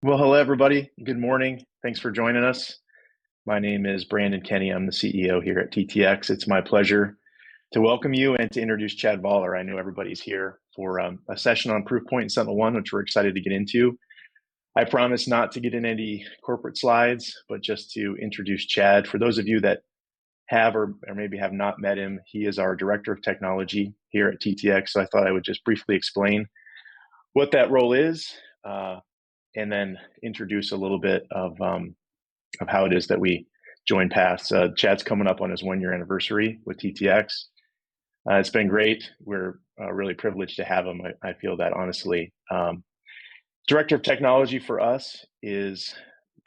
Well, hello, everybody. Good morning. Thanks for joining us. My name is Brandon Kenny. I'm the CEO here at TTX. It's my pleasure to welcome you and to introduce Chad Voller. I know everybody's here for a session on Proofpoint and SentinelOne, which we're excited to get into. I promise not to get in any corporate slides, but just to introduce Chad. For those of you that have or maybe have not met him, he is our Director of Technology here at TTX. So I thought I would just briefly explain what that role is, and then introduce a little bit of how it is that we join paths. Chad's coming up on his 1 year anniversary with TTX. It's been great. We're really privileged to have him. I feel that honestly. Director of Technology for us is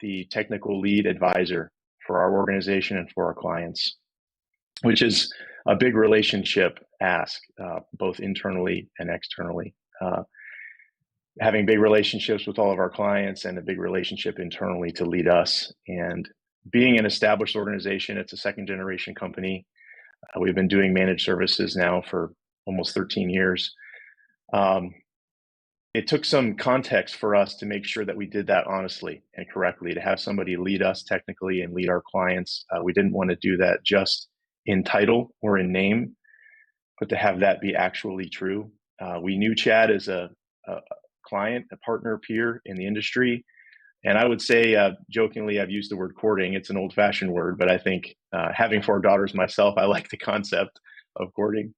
the technical lead advisor for our organization and for our clients, which is a big relationship ask, both internally and externally. Having big relationships with all of our clients and a big relationship internally to lead us. And being an established organization, it's a second generation company. We've been doing managed services now for almost 13 years. It took some context for us to make sure that we did that honestly and correctly, to have somebody lead us technically and lead our clients. We didn't want to do that just in title or in name, but to have that be actually true. We knew Chad as a client, a partner, peer in the industry. And I would say, jokingly, I've used the word courting. It's an old-fashioned word, but I think having 4 daughters myself, I like the concept of courting.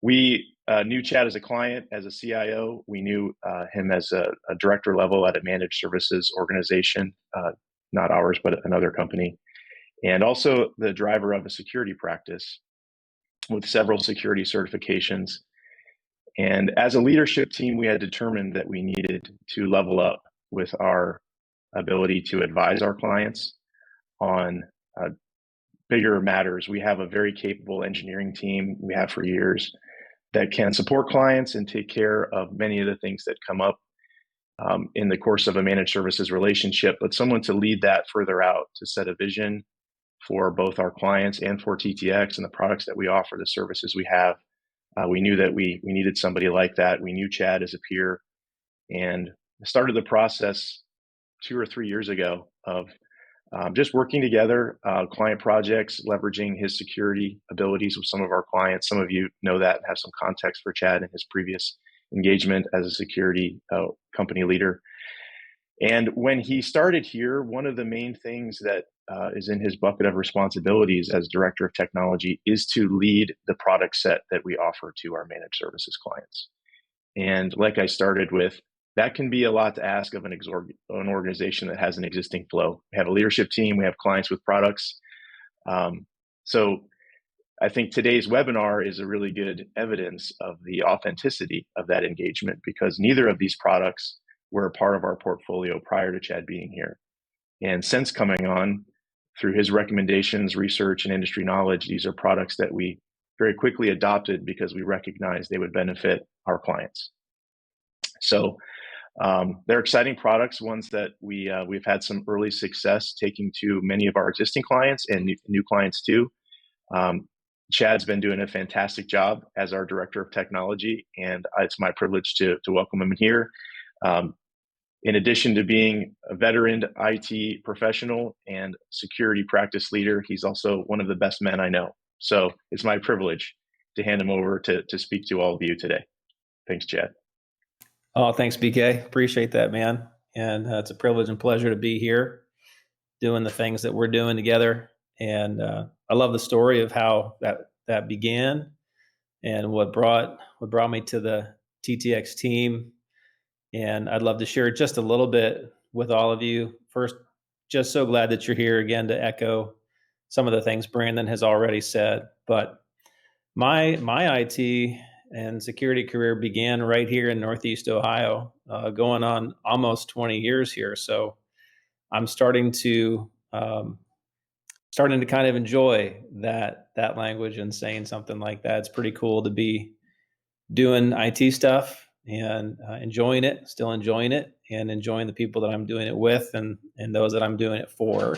We knew Chad as a client, as a CIO. We knew him as a director level at a managed services organization, not ours, but another company. And also the driver of a security practice with several security certifications. And as a leadership team, we had determined that we needed to level up with our ability to advise our clients on bigger matters. We have a very capable engineering team, we have for years, that can support clients and take care of many of the things that come up in the course of a managed services relationship, but someone to lead that further out, to set a vision for both our clients and for TTX and the products that we offer, the services we have. We knew that we needed somebody like that. We knew Chad as a peer, and started the process 2 or 3 years ago of just working together, client projects, leveraging his security abilities with some of our clients. Some of you know that and have some context for Chad and his previous engagement as a security company leader. And when he started here, one of the main things that is in his bucket of responsibilities as Director of Technology is to lead the product set that we offer to our managed services clients. And like I started with, that can be a lot to ask of an organization that has an existing flow. We have a leadership team, we have clients with products. So I think today's webinar is a really good evidence of the authenticity of that engagement, because neither of these products were a part of our portfolio prior to Chad being here. And since coming on, through his recommendations, research, and industry knowledge, these are products that we very quickly adopted because we recognized they would benefit our clients. So they're exciting products, ones that we've had some early success taking to many of our existing clients and new clients too. Chad's been doing a fantastic job as our Director of Technology, and it's my privilege to welcome him here. In addition to being a veteran IT professional and security practice leader, he's also one of the best men I know. So it's my privilege to hand him over to speak to all of you today. Thanks, Chad. Oh, thanks, BK. Appreciate that, man. And it's a privilege and pleasure to be here doing the things that we're doing together. And I love the story of how that began and what brought me to the TTX team. And I'd love to share just a little bit with all of you. First, just so glad that you're here again to echo some of the things Brandon has already said. But my IT and security career began right here in Northeast Ohio, going on almost 20 years here. So I'm starting to kind of enjoy that language and saying something like that. It's pretty cool to be doing IT stuff and still enjoying it, and enjoying the people that I'm doing it with and those that I'm doing it for.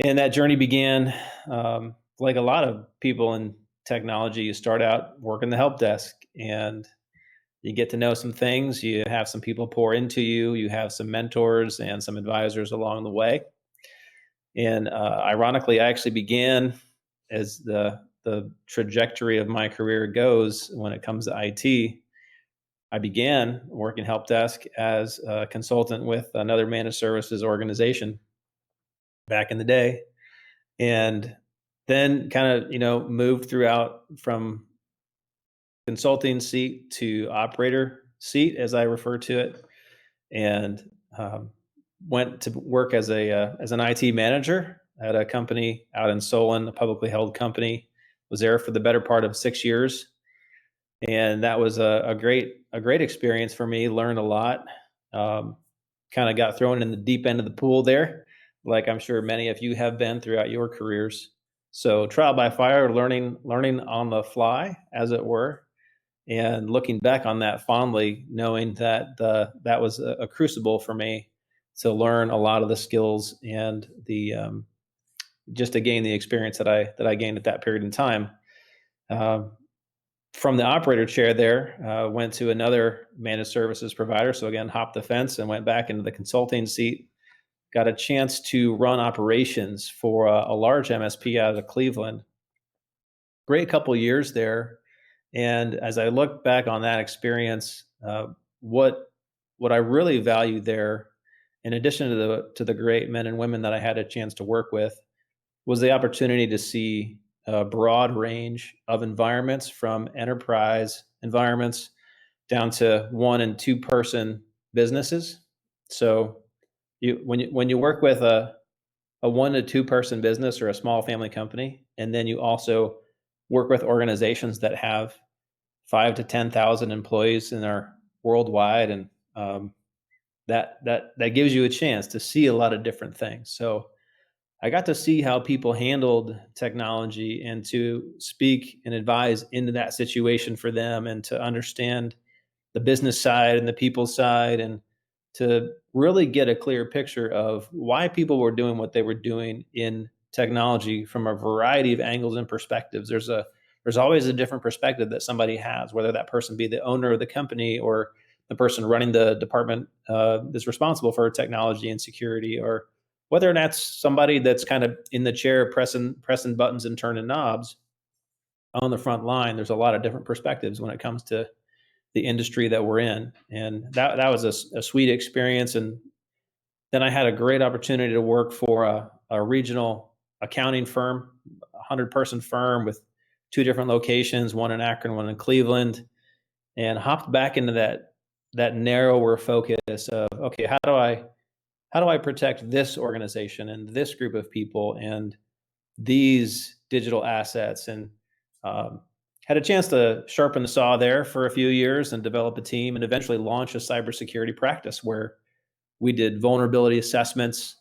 And that journey began, like a lot of people in technology, you start out working the help desk, and You get to know some things. You have some people pour into you. You have some mentors and some advisors along the way. And ironically, I actually began, as the trajectory of my career goes when it comes to IT, I began working help desk as a consultant with another managed services organization back in the day, and then kind of moved throughout from consulting seat to operator seat, as I refer to it, and went to work as an IT manager at a company out in Solon, a publicly held company. Was there for the better part of 6 years, and that was a great experience for me. Learned a lot. Kind of got thrown in the deep end of the pool there, like I'm sure many of you have been throughout your careers. So trial by fire, learning on the fly, as it were, and looking back on that fondly, knowing that that was a crucible for me to learn a lot of the skills and the just to gain the experience that I gained at that period in time. From the operator chair there, went to another managed services provider. So again, hopped the fence and went back into the consulting seat. Got a chance to run operations for a large MSP out of Cleveland. Great couple years there. And as I look back on that experience, what I really valued there, in addition to the great men and women that I had a chance to work with, was the opportunity to see a broad range of environments, from enterprise environments down to 1 and 2 person businesses. So when you work with a 1 to 2 person business or a small family company, and then you also work with organizations that have 5 to 10,000 employees and are worldwide, and that gives you a chance to see a lot of different things. So I got to see how people handled technology and to speak and advise into that situation for them, and to understand the business side and the people side, and to really get a clear picture of why people were doing what they were doing in technology from a variety of angles and perspectives. There's always a different perspective that somebody has, whether that person be the owner of the company or the person running the department that's responsible for technology and security, or whether that's somebody that's kind of in the chair pressing buttons and turning knobs on the front line. There's a lot of different perspectives when it comes to the industry that we're in, and that was a sweet experience. And then I had a great opportunity to work for a regional accounting firm, 100-person firm with 2 different locations, one in Akron, one in Cleveland, and hopped back into that narrower focus of, okay, how do I protect this organization and this group of people and these digital assets, and had a chance to sharpen the saw there for a few years and develop a team, and eventually launch a cybersecurity practice where we did vulnerability assessments.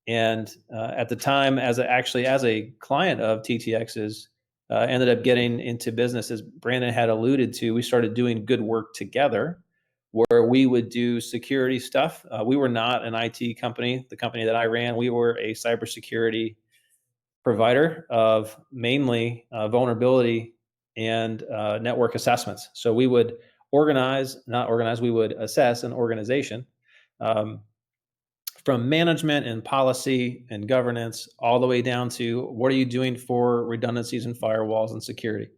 And at the time, as a client of TTX's, ended up getting into business, as Brandon had alluded to. We started doing good work together, where we would do security stuff. We were not an IT company. The company that I ran, we were a cybersecurity provider of mainly vulnerability and network assessments. So we would we would assess an organization from management and policy and governance, all the way down to what are you doing for redundancies and firewalls and security.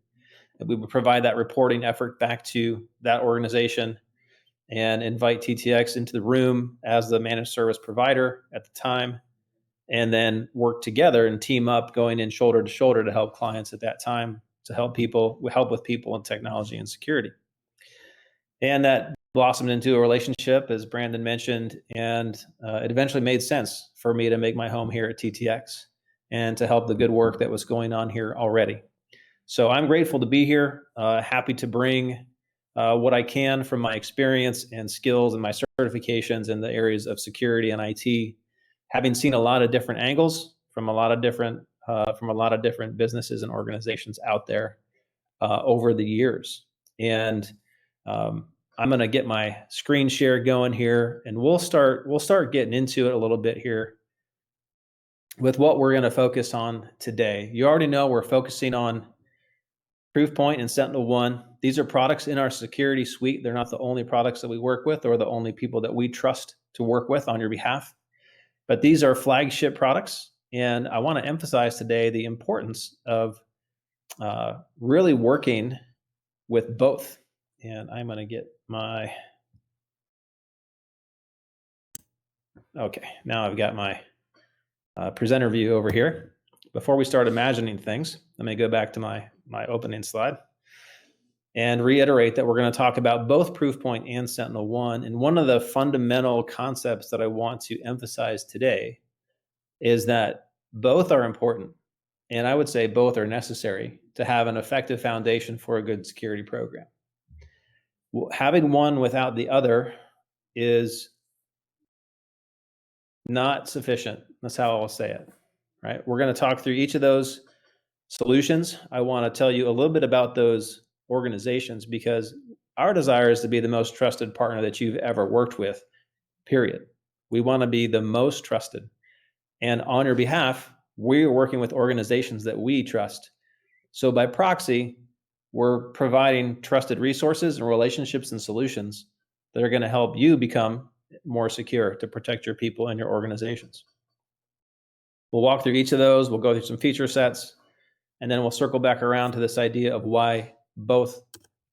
And we would provide that reporting effort back to that organization and invite TTX into the room as the managed service provider at the time, and then work together and team up, going in shoulder to shoulder to help clients at that time, to help with people in technology and security. And that blossomed into a relationship, as Brandon mentioned, and it eventually made sense for me to make my home here at TTX and to help the good work that was going on here already. So I'm grateful to be here, happy to bring what I can from my experience and skills and my certifications in the areas of security and IT, having seen a lot of different angles from a lot of different businesses and organizations out there over the years. And I'm going to get my screen share going here, and we'll start getting into it a little bit here with what we're going to focus on today. You already know we're focusing on Proofpoint and SentinelOne. These are products in our security suite. They're not the only products that we work with or the only people that we trust to work with on your behalf. But these are flagship products. And I want to emphasize today the importance of really working with both. And I'm going to get my, okay, now I've got my presenter view over here. Before we start imagining things, let me go back to my opening slide and reiterate that we're going to talk about both Proofpoint and SentinelOne. And one of the fundamental concepts that I want to emphasize today is that both are important. And I would say both are necessary to have an effective foundation for a good security program. Having one without the other is not sufficient. That's how I'll say it, right? We're going to talk through each of those solutions. I want to tell you a little bit about those organizations because our desire is to be the most trusted partner that you've ever worked with, period. We want to be the most trusted. And on your behalf, we're working with organizations that we trust. So by proxy, we're providing trusted resources and relationships and solutions that are going to help you become more secure to protect your people and your organizations. We'll walk through each of those. We'll go through some feature sets, and then we'll circle back around to this idea of why both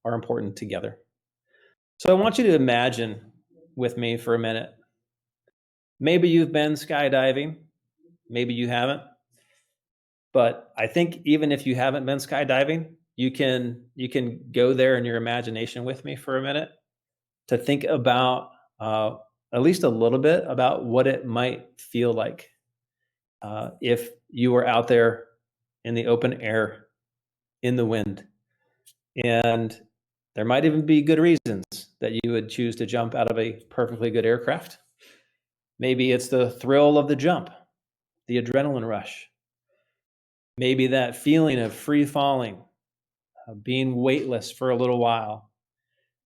are important together. So I want you to imagine with me for a minute. Maybe you've been skydiving. Maybe you haven't. But I think even if you haven't been skydiving, you can go there in your imagination with me for a minute to think about at least a little bit about what it might feel like if you were out there in the open air, in the wind. And there might even be good reasons that you would choose to jump out of a perfectly good aircraft. Maybe it's the thrill of the jump, the adrenaline rush. Maybe that feeling of free falling, being weightless for a little while,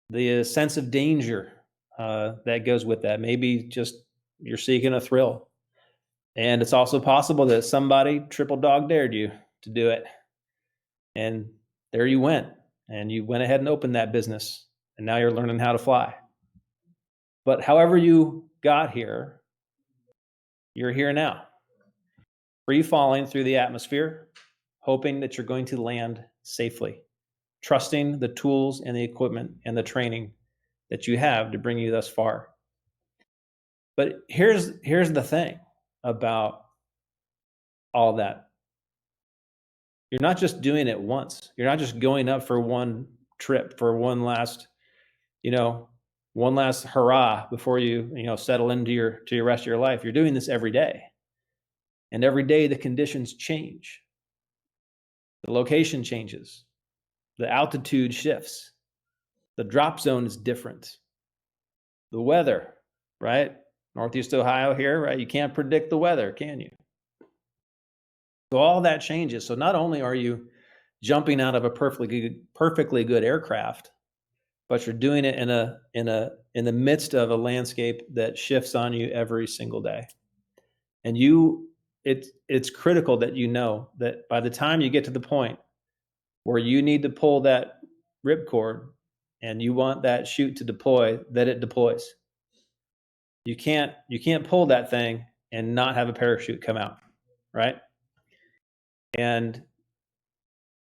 the sense of danger that goes with that. Maybe just you're seeking a thrill. And it's also possible that somebody triple dog dared you to do it. And there you went. And you went ahead and opened that business. And now you're learning how to fly. But however you got here, you're here now. Free falling through the atmosphere, hoping that you're going to land safely, trusting the tools and the equipment and the training that you have to bring you thus far. But here's the thing about all that. You're not just doing it once. You're not just going up for one trip, for one last hurrah before you settle into your rest of your life. You're doing this every day. And every day the conditions change. The location changes. The altitude shifts. The drop zone is different. The weather, right? Northeast Ohio here, right? You can't predict the weather, can you? So all that changes. So not only are you jumping out of a perfectly good aircraft, but you're doing it in the midst of a landscape that shifts on you every single day. And it's critical that you know that by the time you get to the point where you need to pull that ripcord and you want that chute to deploy, that it deploys. You can't pull that thing and not have a parachute come out, right? And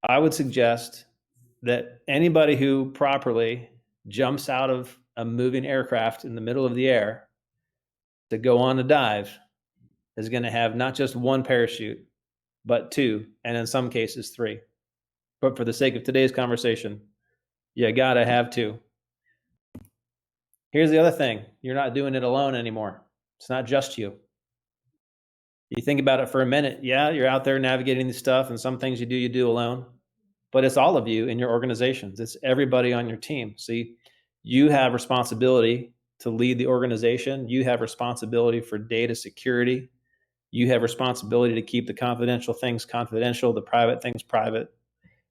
I would suggest that anybody who properly jumps out of a moving aircraft in the middle of the air to go on a dive is going to have not just one parachute, but two, and in some cases, three. But for the sake of today's conversation, you got to have two. Here's the other thing. You're not doing it alone anymore. It's not just you. You think about it for a minute. Yeah, you're out there navigating this stuff, and some things you do alone. But it's all of you in your organizations. It's everybody on your team. See, you have responsibility to lead the organization. You have responsibility for data security. You have responsibility to keep the confidential things confidential, the private things private,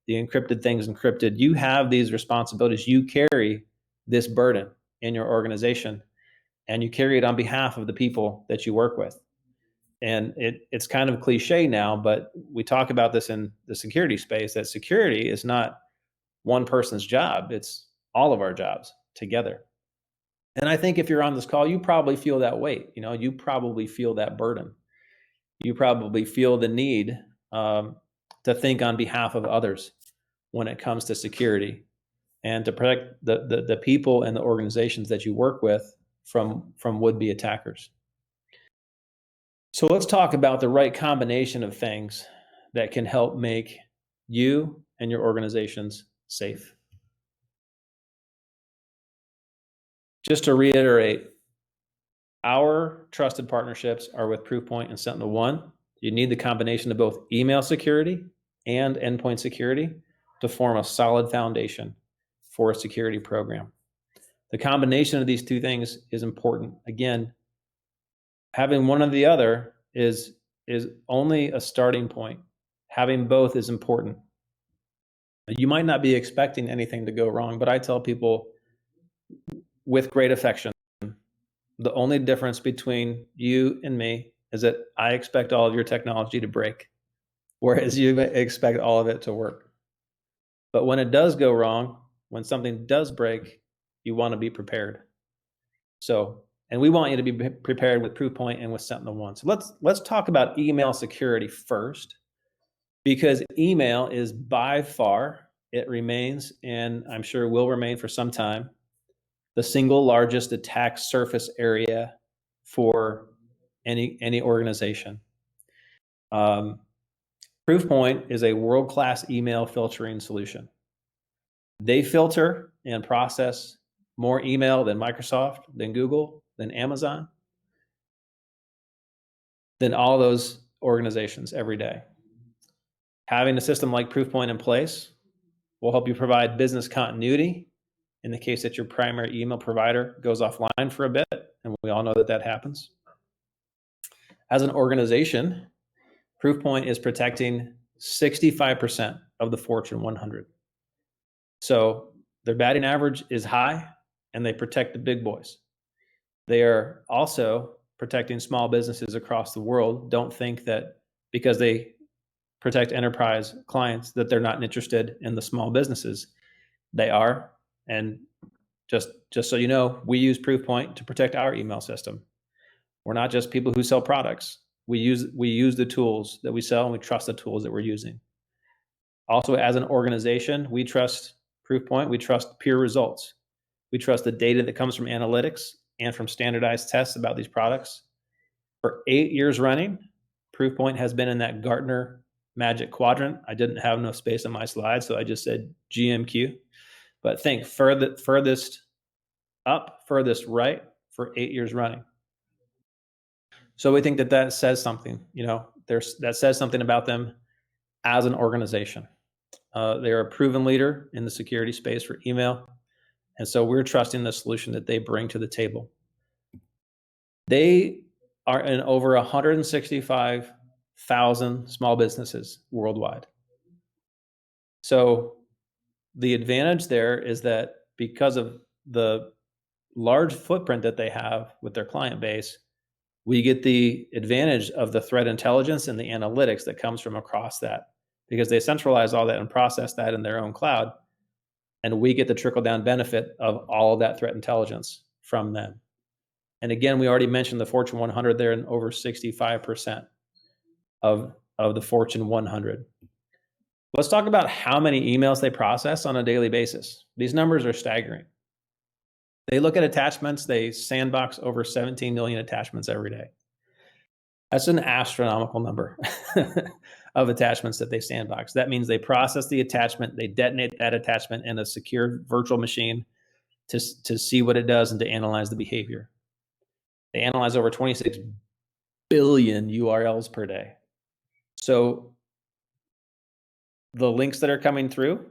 the encrypted things encrypted. You have these responsibilities. You carry this burden in your organization, and you carry it on behalf of the people that you work with. And it's kind of cliche now, but we talk about this in the security space, that security is not one person's job. It's all of our jobs together. And I think if you're on this call, you probably feel that weight. You probably feel that burden. You probably feel the need to think on behalf of others when it comes to security and to protect the people and the organizations that you work with from would-be attackers. So let's talk about the right combination of things that can help make you and your organizations safe. Just to reiterate, our trusted partnerships are with Proofpoint and SentinelOne. You need the combination of both email security and endpoint security to form a solid foundation for a security program. The combination of these two things is important. Again, having one or the other is only a starting point. Having both is important. You might not be expecting anything to go wrong, but I tell people with great affection, the only difference between you and me is that I expect all of your technology to break, whereas you expect all of it to work. But when it does go wrong, when something does break, you want to be prepared. And we want you to be prepared with Proofpoint and with SentinelOne. So let's talk about email security first, because email is by far, it remains, and I'm sure will remain for some time, the single largest attack surface area for any organization. Proofpoint is a world-class email filtering solution. They filter and process more email than Microsoft, than Google, than Amazon, than all those organizations every day. Having a system like Proofpoint in place will help you provide business continuity in the case that your primary email provider goes offline for a bit, and we all know that happens. As an organization, Proofpoint is protecting 65% of the Fortune 100. So their batting average is high, and they protect the big boys. They are also protecting small businesses across the world. Don't think that because they protect enterprise clients that they're not interested in the small businesses. They are. And just so you know, we use Proofpoint to protect our email system. We're not just people who sell products. We use the tools that we sell, and we trust the tools that we're using. Also, as an organization, we trust Proofpoint. We trust peer results. We trust the data that comes from analytics and from standardized tests about these products. For 8 years running, Proofpoint has been in that Gartner Magic Quadrant. I didn't have enough space on my slide, so I just said GMQ. But think furthest up, furthest right for 8 years running. So we think that says something. That says something about them as an organization. They're a proven leader in the security space for email. And so we're trusting the solution that they bring to the table. They are in over 165,000 small businesses worldwide. So the advantage there is that because of the large footprint that they have with their client base, we get the advantage of the threat intelligence and the analytics that comes from across that, because they centralize all that and process that in their own cloud. And we get the trickle-down benefit of all of that threat intelligence from them. And again, we already mentioned the Fortune 100. They're in over 65% of the Fortune 100. Let's talk about how many emails they process on a daily basis. These numbers are staggering. They look at attachments. They sandbox over 17 million attachments every day. That's an astronomical number of attachments that they sandbox. That means they process the attachment, they detonate that attachment in a secure virtual machine to see what it does and to analyze the behavior. They analyze over 26 billion URLs per day. So the links that are coming through,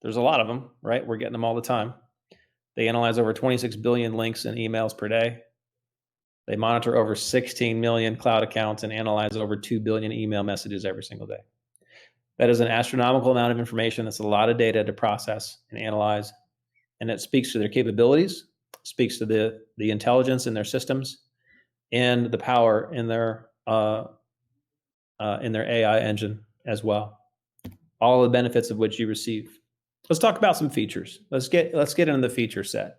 there's a lot of them, right? We're getting them all the time. They analyze over 26 billion links and emails per day. They monitor over 16 million cloud accounts and analyze over 2 billion email messages every single day. That is an astronomical amount of information. That's a lot of data to process and analyze. And it speaks to their capabilities, speaks to the intelligence in their systems, and the power in their AI engine as well. All the benefits of which you receive Let's talk about some features. Let's get into the feature set.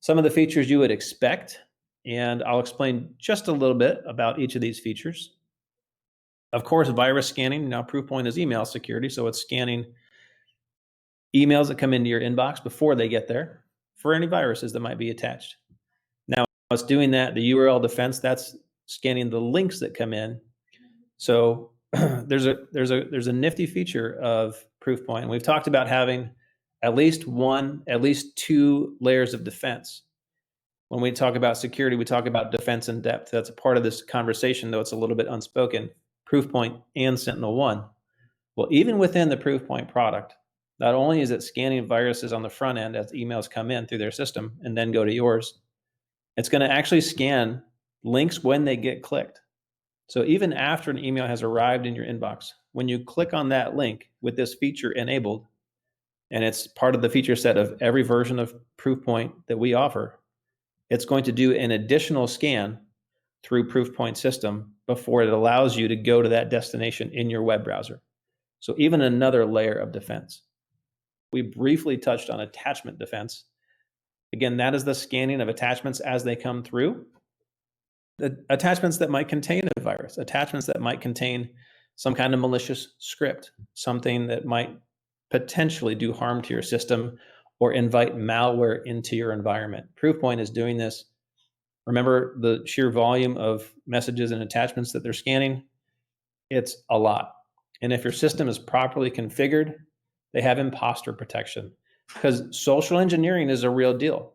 Some of the features you would expect, and I'll explain just a little bit about each of these features. Of course, virus scanning. Now, Proofpoint is email security, so it's scanning emails that come into your inbox before they get there for any viruses that might be attached. Now, it's doing that. The URL defense, that's scanning the links that come in. So there's a nifty feature of Proofpoint, and we've talked about having at least two layers of defense. When we talk about security, we talk about defense in depth. That's a part of this conversation, though it's a little bit unspoken. Proofpoint and SentinelOne. Well, even within the Proofpoint product, not only is it scanning viruses on the front end as emails come in through their system and then go to yours, it's going to actually scan links when they get clicked. So even after an email has arrived in your inbox, when you click on that link with this feature enabled, and it's part of the feature set of every version of Proofpoint that we offer, it's going to do an additional scan through Proofpoint system before it allows you to go to that destination in your web browser. So even another layer of defense. We briefly touched on attachment defense. Again, that is the scanning of attachments as they come through. The attachments that might contain a virus, attachments that might contain some kind of malicious script, something that might potentially do harm to your system or invite malware into your environment. Proofpoint is doing this. Remember the sheer volume of messages and attachments that they're scanning? It's a lot. And if your system is properly configured, they have imposter protection, because social engineering is a real deal.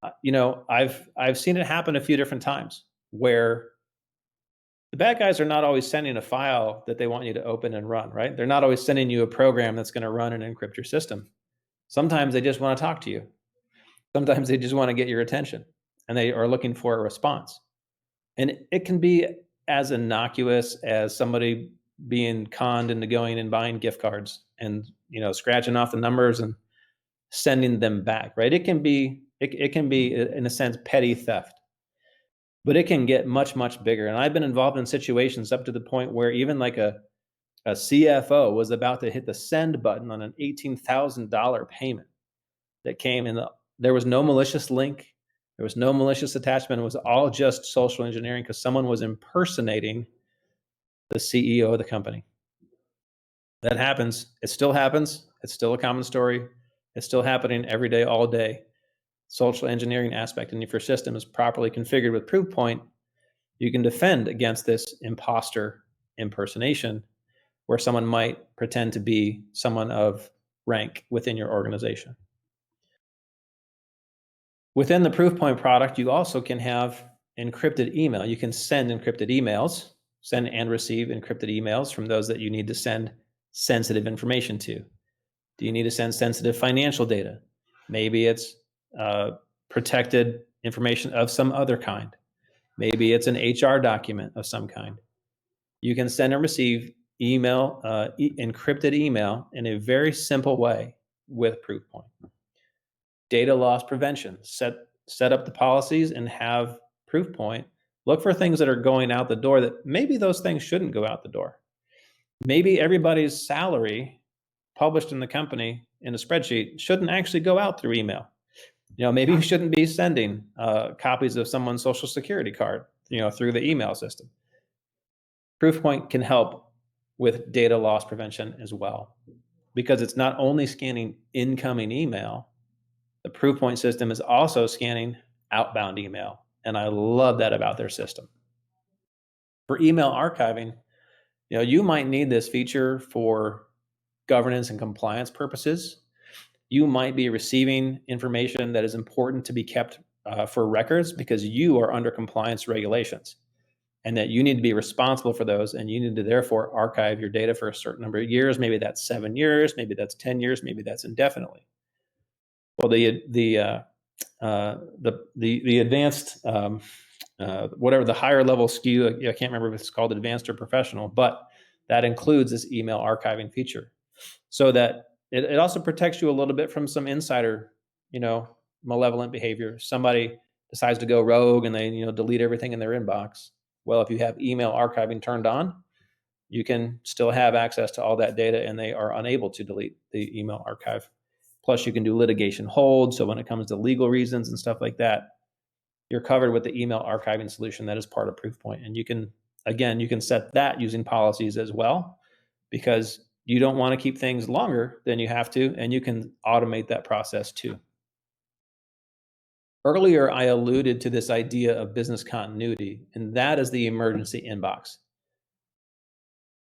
I've seen it happen a few different times where the bad guys are not always sending a file that they want you to open and run, right? They're not always sending you a program that's going to run and encrypt your system. Sometimes they just want to talk to you. Sometimes they just want to get your attention, and they are looking for a response. And it can be as innocuous as somebody being conned into going and buying gift cards and scratching off the numbers and sending them back, right? It can be in a sense petty theft, but it can get much, much bigger. And I've been involved in situations up to the point where even like a CFO was about to hit the send button on an $18,000 payment that came in. There was no malicious link. There was no malicious attachment. It was all just social engineering because someone was impersonating the CEO of the company. That happens. It still happens. It's still a common story. It's still happening every day, all day. Social engineering aspect. And if your system is properly configured with Proofpoint, you can defend against this imposter impersonation where someone might pretend to be someone of rank within your organization. Within the Proofpoint product, you also can have encrypted email. You can send encrypted emails, send and receive encrypted emails from those that you need to send sensitive information to. Do you need to send sensitive financial data? Maybe it's protected information of some other kind. Maybe it's an HR document of some kind. You can send and receive email, encrypted email in a very simple way with Proofpoint. Data loss prevention. Set up the policies and have Proofpoint look for things that are going out the door that maybe those things shouldn't go out the door. Maybe everybody's salary published in the company in a spreadsheet shouldn't actually go out through email. Maybe you shouldn't be sending copies of someone's social security card, through the email system. Proofpoint can help with data loss prevention as well, because it's not only scanning incoming email, the Proofpoint system is also scanning outbound email. And I love that about their system. For email archiving, you might need this feature for governance and compliance purposes. You might be receiving information that is important to be kept for records because you are under compliance regulations, and that you need to be responsible for those, and you need to therefore archive your data for a certain number of years. Maybe that's 7 years, maybe that's 10 years, maybe that's indefinitely. Well, the advanced whatever the higher level SKU, I can't remember if it's called advanced or professional, but that includes this email archiving feature, so that it also protects you a little bit from some insider, malevolent behavior. Somebody decides to go rogue and they, delete everything in their inbox. Well, if you have email archiving turned on, you can still have access to all that data and they are unable to delete the email archive. Plus, you can do litigation hold. So when it comes to legal reasons and stuff like that, you're covered with the email archiving solution that is part of Proofpoint. And you can set that using policies as well, because you don't want to keep things longer than you have to, and you can automate that process too. Earlier, I alluded to this idea of business continuity, and that is the emergency inbox.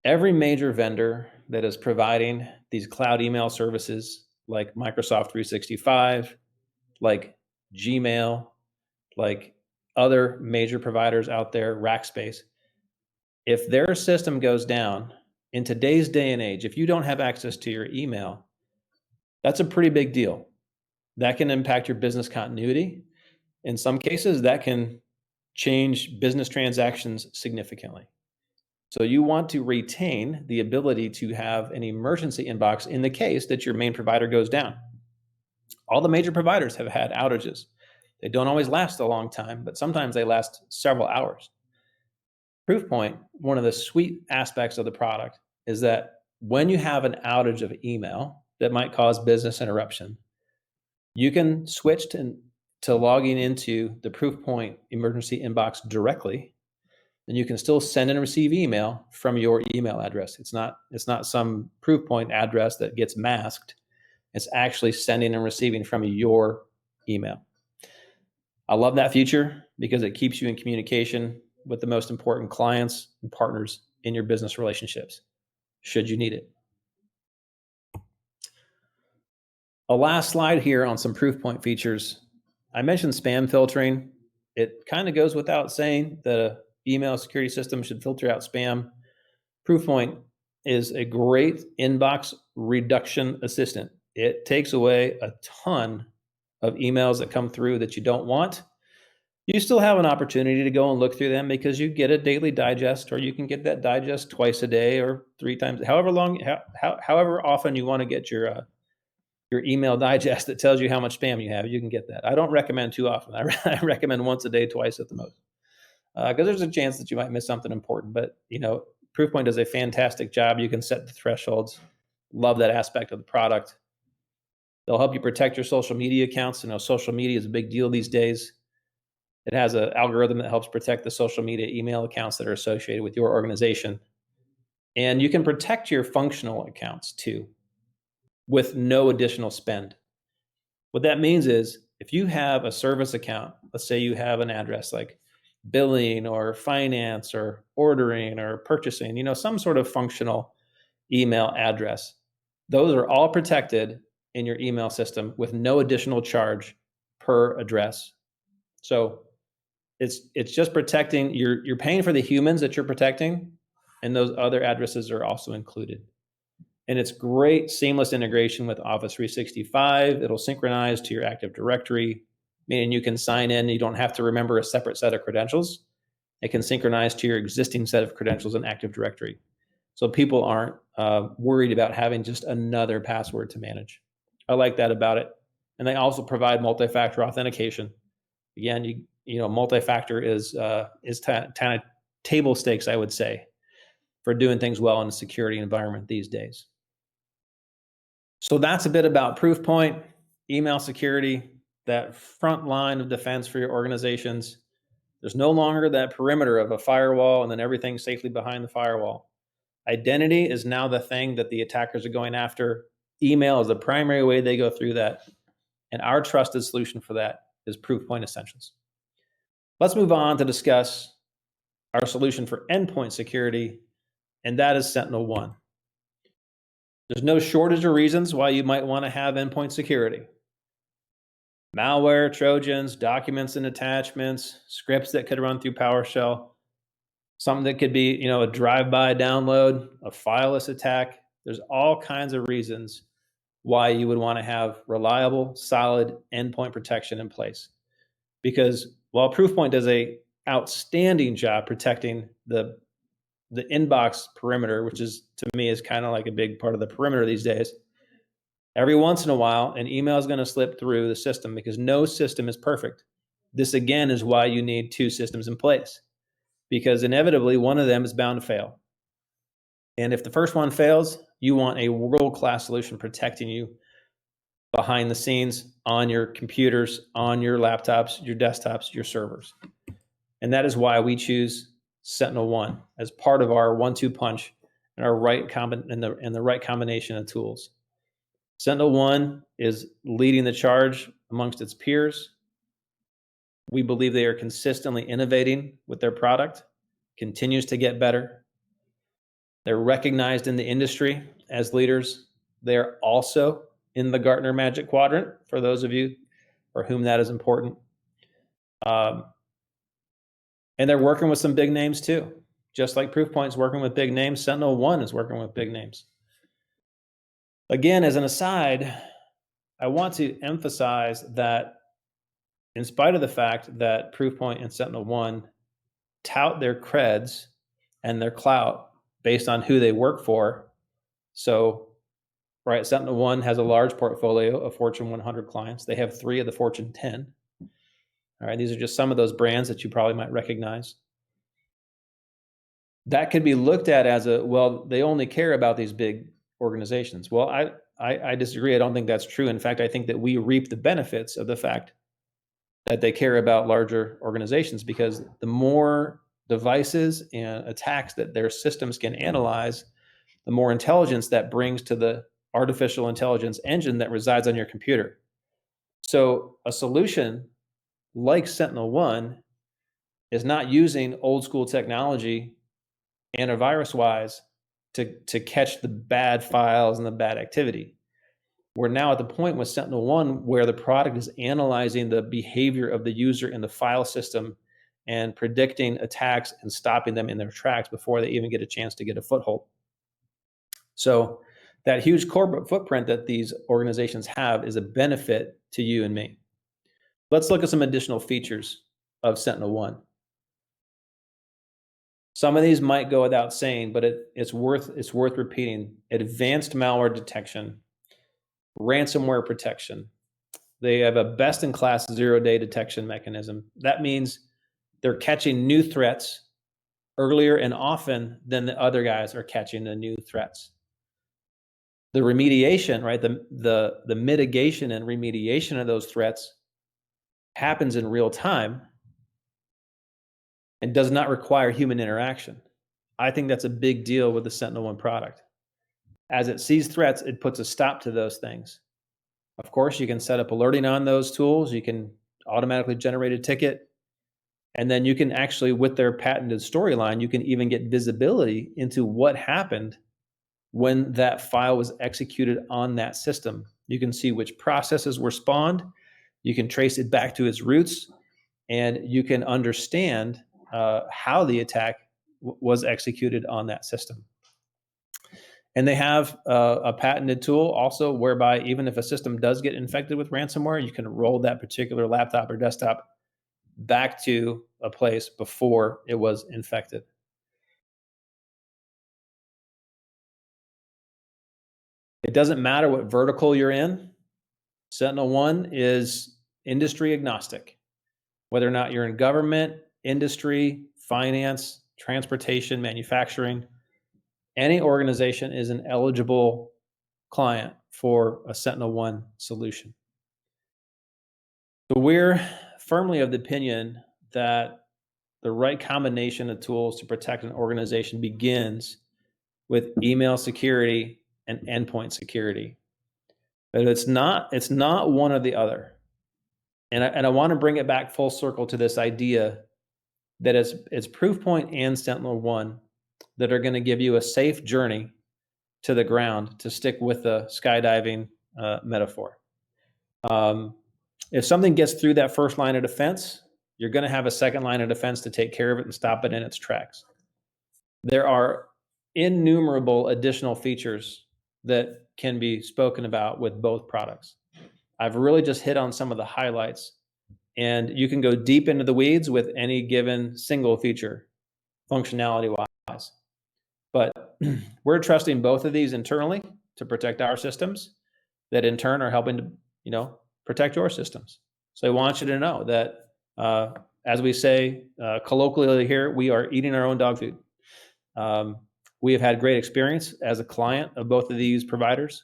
Every major vendor that is providing these cloud email services like Microsoft 365, like Gmail, like other major providers out there, Rackspace, if their system goes down in today's day and age, if you don't have access to your email, that's a pretty big deal. That can impact your business continuity. In some cases, that can change business transactions significantly. So you want to retain the ability to have an emergency inbox in the case that your main provider goes down. All the major providers have had outages. They don't always last a long time, but sometimes they last several hours. Proofpoint, one of the sweet aspects of the product is that when you have an outage of email that might cause business interruption, you can switch to logging into the Proofpoint emergency inbox directly, and you can still send and receive email from your email address. It's not some Proofpoint address that gets masked. It's actually sending and receiving from your email. I love that feature because it keeps you in communication with the most important clients and partners in your business relationships, should you need it. A last slide here on some Proofpoint features. I mentioned spam filtering. It kind of goes without saying that an email security system should filter out spam. Proofpoint is a great inbox reduction assistant. It takes away a ton of emails that come through that you don't want. You still have an opportunity to go and look through them because you get a daily digest, or you can get that digest twice a day or 3 times, however often you want to get your email digest that tells you how much spam you have. You can get that. I don't recommend too often. I recommend once a day, twice at the most, because there's a chance that you might miss something important. But Proofpoint does a fantastic job. You can set the thresholds. Love that aspect of the product. They'll help you protect your social media accounts. Social media is a big deal these days. It has an algorithm that helps protect the social media email accounts that are associated with your organization. And you can protect your functional accounts too, with no additional spend. What that means is if you have a service account, let's say you have an address like billing or finance or ordering or purchasing, some sort of functional email address, those are all protected in your email system with no additional charge per address. So it's just protecting, you're paying for the humans that you're protecting, and those other addresses are also included. And it's great seamless integration with Office 365. It'll synchronize to your Active Directory, meaning you can sign in. You don't have to remember a separate set of credentials. It can synchronize to your existing set of credentials in Active Directory. So people aren't worried about having just another password to manage. I like that about it. And they also provide multi-factor authentication. Again, multi-factor is kind of table stakes, I would say, for doing things well in a security environment these days. So that's a bit about Proofpoint, email security, that front line of defense for your organizations. There's no longer that perimeter of a firewall and then everything safely behind the firewall. Identity is now the thing that the attackers are going after. Email is the primary way they go through that. And our trusted solution for that is Proofpoint Essentials. Let's move on to discuss our solution for endpoint security, and that is SentinelOne. There's no shortage of reasons why you might want to have endpoint security. Malware, Trojans, documents and attachments, scripts that could run through PowerShell, something that could be, a drive-by download, a fileless attack. There's all kinds of reasons why you would want to have reliable, solid endpoint protection in place. Because while Proofpoint does an outstanding job protecting the inbox perimeter, which is, to me, is kind of like a big part of the perimeter these days, every once in a while, an email is going to slip through the system because no system is perfect. This, again, is why you need 2 systems in place, because inevitably one of them is bound to fail. And if the first one fails, you want a world-class solution protecting you behind the scenes on your computers, on your laptops, your desktops, your servers. And that is why we choose SentinelOne as part of our 1-2 punch and our right the right combination of tools. SentinelOne is leading the charge amongst its peers. We believe they are consistently innovating with their product, continues to get better. They're recognized in the industry as leaders. They're also in the Gartner Magic Quadrant, for those of you for whom that is important. And they're working with some big names too. Just like Proofpoint's working with big names, SentinelOne is working with big names. Again, as an aside, I want to emphasize that in spite of the fact that Proofpoint and SentinelOne tout their creds and their clout based on who they work for, so right, SentinelOne has a large portfolio of Fortune 100 clients. They have 3 of the Fortune 10. All right, these are just some of those brands that you probably might recognize. That could be looked at as well, they only care about these big organizations. Well, I disagree. I don't think that's true. In fact, I think that we reap the benefits of the fact that they care about larger organizations, because the more devices and attacks that their systems can analyze, the more intelligence that brings to the artificial intelligence engine that resides on your computer. So a solution like SentinelOne is not using old school technology antivirus-wise to catch the bad files and the bad activity. We're now at the point with SentinelOne where the product is analyzing the behavior of the user in the file system and predicting attacks and stopping them in their tracks before they even get a chance to get a foothold. So that huge corporate footprint that these organizations have is a benefit to you and me. Let's look at some additional features of SentinelOne. Some of these might go without saying, but it's worth repeating. Advanced malware detection, ransomware protection. They have a best-in-class zero-day detection mechanism. That means they're catching new threats earlier and often than the other guys are catching the new threats. The remediation, right? The mitigation and remediation of those threats happens in real time and does not require human interaction. I think that's a big deal with the SentinelOne product. As it sees threats, it puts a stop to those things. Of course, you can set up alerting on those tools. You can automatically generate a ticket. And then you can actually, with their patented storyline, you can even get visibility into what happened when that file was executed on that system. You can see which processes were spawned. You can trace it back to its roots, and you can understand how the attack was executed on that system. And they have a patented tool also whereby even if a system does get infected with ransomware, you can roll that particular laptop or desktop back to a place before it was infected. It doesn't matter what vertical you're in. SentinelOne is industry agnostic. Whether or not you're in government, industry, finance, transportation, manufacturing, any organization is an eligible client for a SentinelOne solution. So we're firmly of the opinion that the right combination of tools to protect an organization begins with email security and endpoint security. But it's not one or the other. And I want to bring it back full circle to this idea that it's Proofpoint and SentinelOne that are going to give you a safe journey to the ground, to stick with the skydiving metaphor. If something gets through that first line of defense, you're going to have a second line of defense to take care of it and stop it in its tracks. There are innumerable additional features that can be spoken about with both products. I've really just hit on some of the highlights, and you can go deep into the weeds with any given single feature functionality-wise. But we're trusting both of these internally to protect our systems that in turn are helping to, protect your systems. So I want you to know that, as we say colloquially here, we are eating our own dog food. we have had great experience as a client of both of these providers,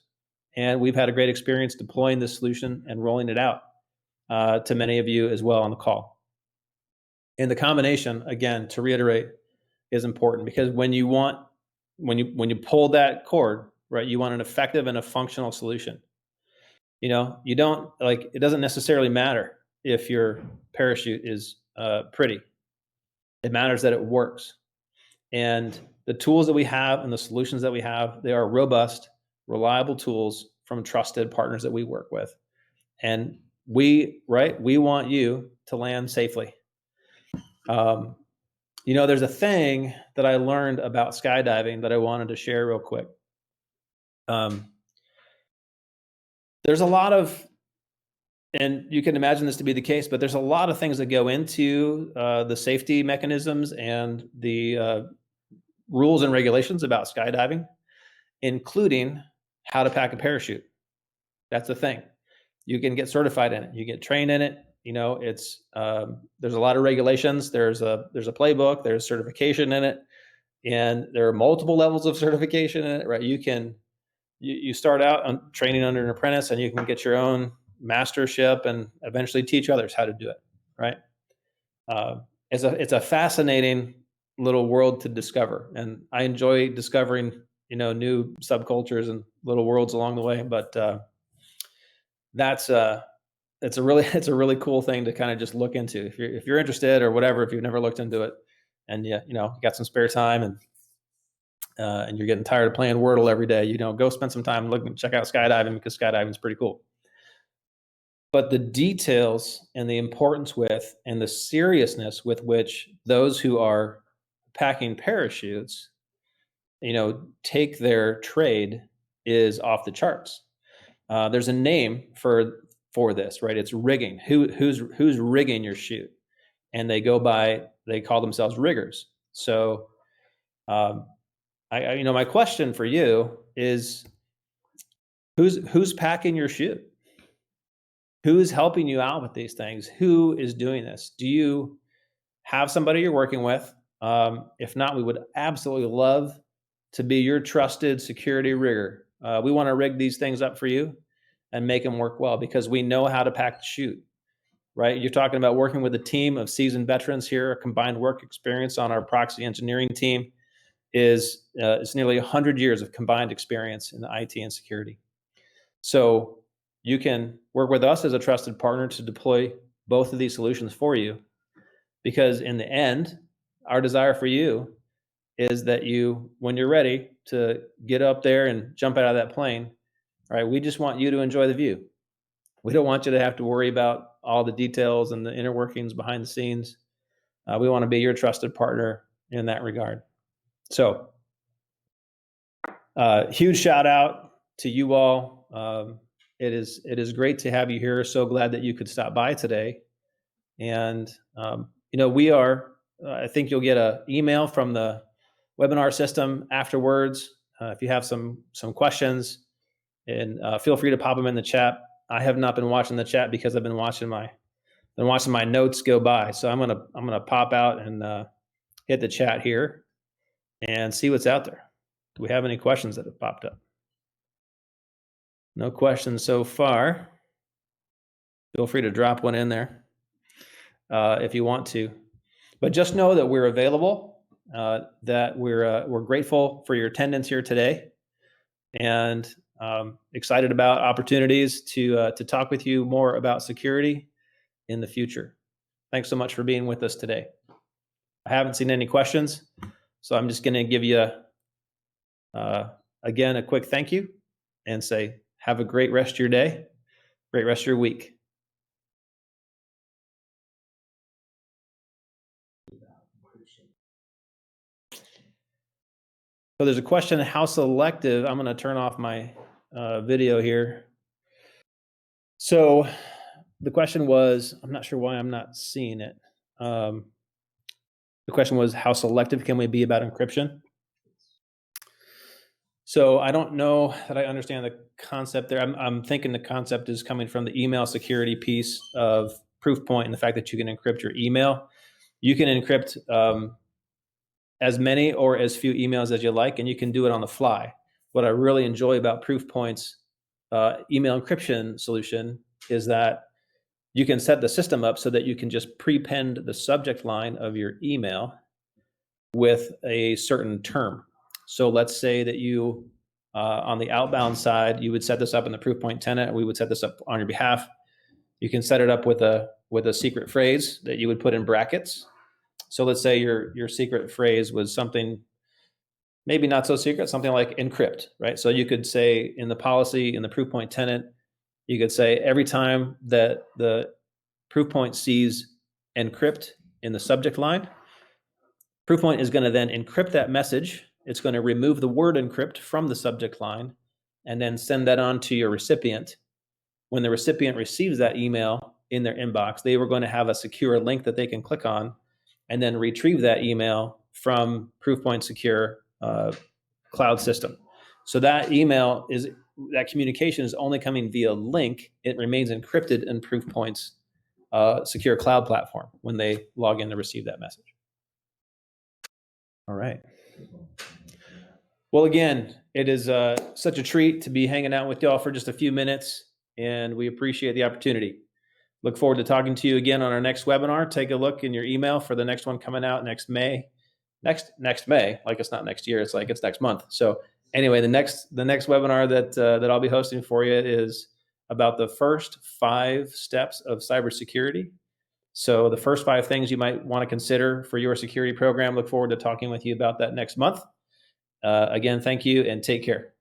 and we've had a great experience deploying this solution and rolling it out to many of you as well on the call. And the combination, again, to reiterate, is important, because when you pull that cord, right, you want an effective and a functional solution. You know, you don't it doesn't necessarily matter if your parachute is pretty. It matters that it works. And the tools that we have and the solutions that we have, they are robust, reliable tools from trusted partners that we work with. And we want you to land safely. You know, there's a thing that I learned about skydiving that I wanted to share real quick. There's a lot of, and you can imagine this to be the case, but there's a lot of things that go into the safety mechanisms and the rules and regulations about skydiving, including how to pack a parachute. That's the thing. You can get certified in it. You get trained in it. You know, it's there's a lot of regulations. There's a playbook. There's certification in it, and there are multiple levels of certification in it. Right? You start out on training under an apprentice, and you can get your own mastership, and eventually teach others how to do it. Right? It's a fascinating little world to discover, and I enjoy discovering new subcultures and little worlds along the way. But it's a really cool thing to kind of just look into if you're interested or whatever. If you've never looked into it, and you got some spare time, and you're getting tired of playing Wordle every day, go spend some time looking, check out skydiving, because skydiving is pretty cool. But the details and the importance with and the seriousness with which those who are packing parachutes, take their trade is off the charts. There's a name for this, right? It's rigging. Who's rigging your chute? And they call themselves riggers. So, my question for you is, who's packing your chute? Who's helping you out with these things? Who is doing this? Do you have somebody you're working with? If not, we would absolutely love to be your trusted security rigger. We want to rig these things up for you and make them work well, because we know how to pack the chute, right? You're talking about working with a team of seasoned veterans here. A combined work experience on our proxy engineering team is it's nearly 100 years of combined experience in the IT and security. So you can work with us as a trusted partner to deploy both of these solutions for you, because in the end, our desire for you is that when you're ready to get up there and jump out of that plane, right, we just want you to enjoy the view. We don't want you to have to worry about all the details and the inner workings behind the scenes. We want to be your trusted partner in that regard. So, huge shout out to you all. It is great to have you here. So glad that you could stop by today. And we are. I think you'll get an email from the webinar system afterwards if you have some questions, and feel free to pop them in the chat. I have not been watching the chat because I've been watching my notes go by. So I'm gonna pop out and hit the chat here and see what's out there. Do we have any questions that have popped up? No questions so far. Feel free to drop one in there if you want to. But just know that we're available, that we're grateful for your attendance here today, and excited about opportunities to talk with you more about security in the future. Thanks so much for being with us today. I haven't seen any questions, so I'm just going to give you again a quick thank you and say have a great rest of your day, great rest of your week. So there's a question, how selective? I'm going to turn off my video here. So the question was, I'm not sure why I'm not seeing it. The question was, how selective can we be about encryption? So I don't know that I understand the concept there. I'm thinking the concept is coming from the email security piece of Proofpoint and the fact that you can encrypt your email. You can encrypt as many or as few emails as you like, and you can do it on the fly. What I really enjoy about Proofpoint's email encryption solution is that you can set the system up so that you can just prepend the subject line of your email with a certain term. So let's say that you, on the outbound side, you would set this up in the Proofpoint tenant. We would set this up on your behalf. You can set it up with a secret phrase that you would put in brackets. So let's say your secret phrase was something maybe not so secret, something like encrypt, right? So you could say in the policy, in the Proofpoint tenant, you could say every time that the Proofpoint sees encrypt in the subject line, Proofpoint is going to then encrypt that message. It's going to remove the word encrypt from the subject line and then send that on to your recipient. When the recipient receives that email in their inbox, they were going to have a secure link that they can click on and then retrieve that email from Proofpoint secure cloud system. So that that communication is only coming via link. It remains encrypted in Proofpoint's secure cloud platform when they log in to receive that message. All right. Well, again, it is such a treat to be hanging out with y'all for just a few minutes, and we appreciate the opportunity. Look forward to talking to you again on our next webinar. Take a look in your email for the next one coming out next May. Next May, like it's not next year, it's like it's next month. So anyway, the next webinar that I'll be hosting for you is about the first 5 steps of cybersecurity. So the first 5 things you might want to consider for your security program. Look forward to talking with you about that next month. Again, thank you and take care.